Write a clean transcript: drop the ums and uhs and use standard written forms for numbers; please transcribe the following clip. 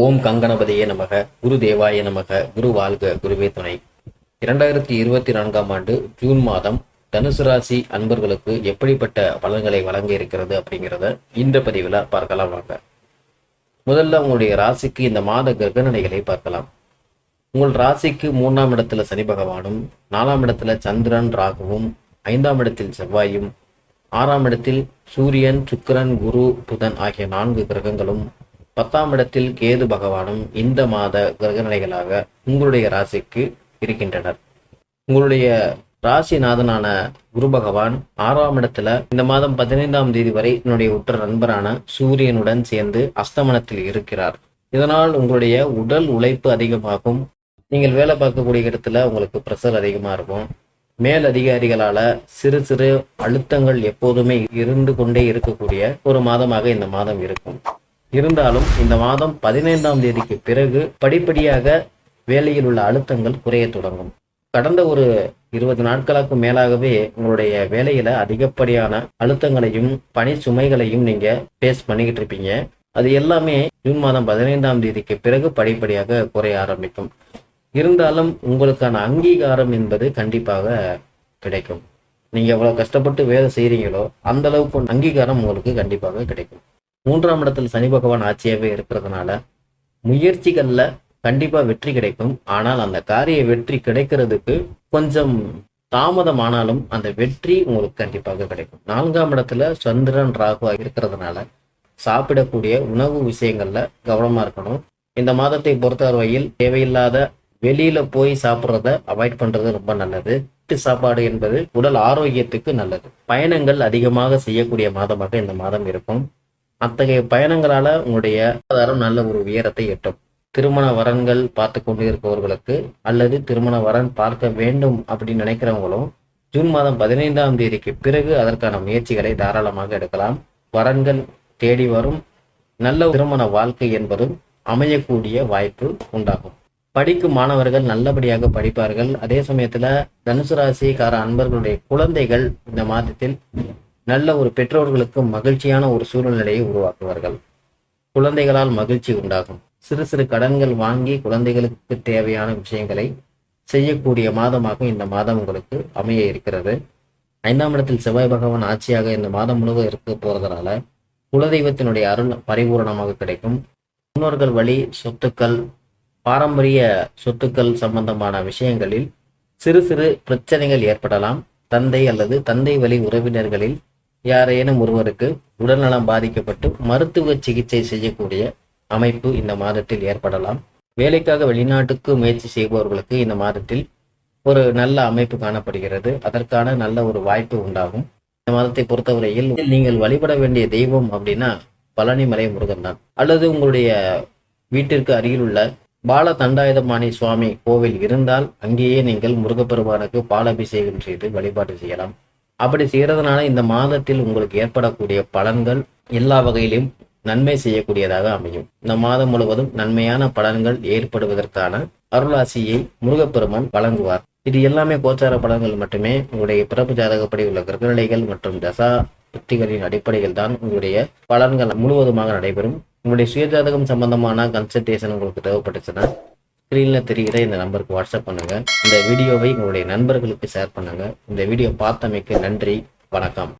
ஓம் கங்கணபதியே நமக, குரு தேவாய நமக, குரு வாழ்க, குருவே துணை. 2024ஆம் ஆண்டு ஜூன் மாதம் தனுசு ராசி அன்பர்களுக்கு எப்படிப்பட்ட பலன்களை வழங்க இருக்கிறது அப்படிங்கிறத இந்த பதிவில் பார்க்கலாம் வாங்க. முதல்ல உங்களுடைய ராசிக்கு இந்த மாத கிரகநிலைகளை பார்க்கலாம். உங்கள் ராசிக்கு 3ஆம் இடத்துல சனி பகவானும், 4ஆம் இடத்துல சந்திரன் ராகுவும், 5ஆம் இடத்தில் செவ்வாயும், 6ஆம் இடத்தில் சூரியன், சுக்கிரன், குரு, புதன் ஆகிய 4 கிரகங்களும், 10ஆம் இடத்தில் கேது பகவானும் இந்த மாத கிரகநிலைகளாக உங்களுடைய ராசிக்கு இருக்கின்றனர். உங்களுடைய ராசிநாதனான குரு பகவான் 6ஆம் இடத்துல இந்த மாதம் 15ஆம் தேதி வரை என்னுடைய உற்ற நண்பரான சூரியனுடன் சேர்ந்து அஸ்தமனத்தில் இருக்கிறார். இதனால் உங்களுடைய உடல் உழைப்பு அதிகமாகும். நீங்கள் வேலை பார்க்கக்கூடிய இடத்துல உங்களுக்கு ப்ரெஷர் அதிகமா இருக்கும். மேல் அதிகாரிகளால சிறு சிறு அழுத்தங்கள் எப்போதுமே இருந்து கொண்டே இருக்கக்கூடிய ஒரு மாதமாக இந்த மாதம் இருக்கும். இருந்தாலும் இந்த மாதம் 15ஆம் தேதிக்கு பிறகு படிப்படியாக வேலையில் உள்ள அழுத்தங்கள் குறைய தொடங்கும். கடந்த ஒரு 20 நாட்களுக்கு மேலாகவே உங்களுடைய வேலையில அதிகப்படியான அழுத்தங்களையும் பணி சுமைகளையும் நீங்க ஃபேஸ் பண்ணிக்கிட்டு இருப்பீங்க. அது எல்லாமே ஜூன் மாதம் 15ஆம் தேதிக்கு பிறகு படிப்படியாக குறைய ஆரம்பிக்கும். இருந்தாலும் உங்களுக்கான அங்கீகாரம் என்பது கண்டிப்பாக கிடைக்கும். நீங்க எவ்வளவு கஷ்டப்பட்டு வேலை செய்றீங்களோ அந்த அளவுக்கு அங்கீகாரம் உங்களுக்கு கண்டிப்பாக கிடைக்கும். 3ஆம் இடத்தில் சனி பகவான் ஆட்சியாகவே இருக்கிறதுனால முயற்சிகள்ல கண்டிப்பா வெற்றி கிடைக்கும். ஆனால் அந்த காரிய வெற்றி கிடைக்கிறதுக்கு கொஞ்சம் தாமதமானாலும் அந்த வெற்றி உங்களுக்கு கண்டிப்பாக கிடைக்கும். 4ஆம் இடத்துல சந்திரன் ராகு இருக்கிறதுனால சாப்பிடக்கூடிய உணவு விஷயங்கள்ல கவனமா இருக்கணும். இந்த மாதத்தை பொறுத்தவரையில் தேவையில்லாத வெளியில போய் சாப்பிட்றத அவாய்ட் பண்றது ரொம்ப நல்லது. வீட்டு சாப்பாடு என்பது உடல் ஆரோக்கியத்துக்கு நல்லது. பயணங்கள் அதிகமாக செய்யக்கூடிய மாதமாக இந்த மாதம் இருக்கும். அத்தகைய பயணங்களால உங்களுடைய ஆதாரம் நல்ல ஒரு உயரத்தை எட்டும். திருமண வரன்கள் பார்த்து கொண்டு இருப்பவர்களுக்கு அல்லது திருமண வரன் பார்க்க வேண்டும் அப்படின்னு நினைக்கிறவங்களும் ஜூன் மாதம் 15ஆம் தேதிக்கு பிறகு அதற்கான முயற்சிகளை தாராளமாக எடுக்கலாம். வரன்கள் தேடி வரும். நல்ல திருமண வாழ்க்கை என்பதும் அமையக்கூடிய வாய்ப்பு உண்டாகும். படிக்கும் மாணவர்கள் நல்லபடியாக படிப்பார்கள். அதே சமயத்துல தனுசு ராசிக்கார அன்பர்களுடைய குழந்தைகள் இந்த மாதத்தில் நல்ல ஒரு பெற்றோர்களுக்கு மகிழ்ச்சியான ஒரு சூழ்நிலையை உருவாக்குவார்கள். குழந்தைகளால் மகிழ்ச்சி உண்டாகும். சிறு சிறு கடன்கள் வாங்கி குழந்தைகளுக்கு தேவையான விஷயங்களை செய்யக்கூடிய மாதமாக இந்த மாதம் உங்களுக்கு அமைய இருக்கிறது. 5ஆம் இடத்தில் செவ்வாய் பகவான் ஆட்சியாக இந்த மாதம் முழுவதும் இருக்க போறதுனால குலதெய்வத்தினுடைய அருள் பரிபூரணமாக கிடைக்கும். முன்னோர்கள் வழி சொத்துக்கள், பாரம்பரிய சொத்துக்கள் சம்பந்தமான விஷயங்களில் சிறு சிறு பிரச்சனைகள் ஏற்படலாம். தந்தை அல்லது தந்தை வழி உறவினர்களில் யாரேனும் ஒருவருக்கு உடல்நலம் பாதிக்கப்பட்டு மருத்துவ சிகிச்சை செய்யக்கூடிய அமைப்பு இந்த மாதத்தில் ஏற்படலாம். வேலைக்காக வெளிநாட்டுக்கு முயற்சி செய்பவர்களுக்கு இந்த மாதத்தில் ஒரு நல்ல அமைப்பு காணப்படுகிறது. அதற்கான நல்ல ஒரு வாய்ப்பு உண்டாகும். இந்த மாதத்தை பொறுத்தவரையில் நீங்கள் வழிபட வேண்டிய தெய்வம் அப்படின்னா பழனிமலை முருகன் தான். அல்லது உங்களுடைய வீட்டிற்கு அருகில் உள்ள பால தண்டாயுதபாணி சுவாமி கோவில் இருந்தால் அங்கேயே நீங்கள் முருகப்பெருமானுக்கு பாலாபிஷேகம் செய்து வழிபாடு செய்யலாம். அப்படி செய்யறதுனால இந்த மாதத்தில் உங்களுக்கு ஏற்படக்கூடிய பலன்கள் எல்லா வகையிலும் நன்மை செய்யக்கூடியதாக அமையும். இந்த மாதம் முழுவதும் நன்மையான பலன்கள் ஏற்படுவதற்கான அருளாசியை முருகப்பெருமான் வழங்குவார். இது எல்லாமே கோச்சார பலன்கள் மட்டுமே. உங்களுடைய பிறப்பு ஜாதகப்படி உள்ள கிரகநிலைகள் மற்றும் தசா புத்திகளின் அடிப்படையில் தான் உங்களுடைய பலன்கள் முழுவதுமாக நடைபெறும். உங்களுடைய சுயஜாதகம் சம்பந்தமான கன்சல்டேஷன் உங்களுக்கு தேவைப்பட்டுச்சுன்னா ஸ்க்ரீன்ல தெரிகிற இந்த நம்பருக்கு வாட்ஸ்அப் பண்ணுங்க. இந்த வீடியோவை உங்களுடைய நண்பர்களுக்கு ஷேர் பண்ணுங்க. இந்த வீடியோ பார்த்தமைக்கு நன்றி. வணக்கம்.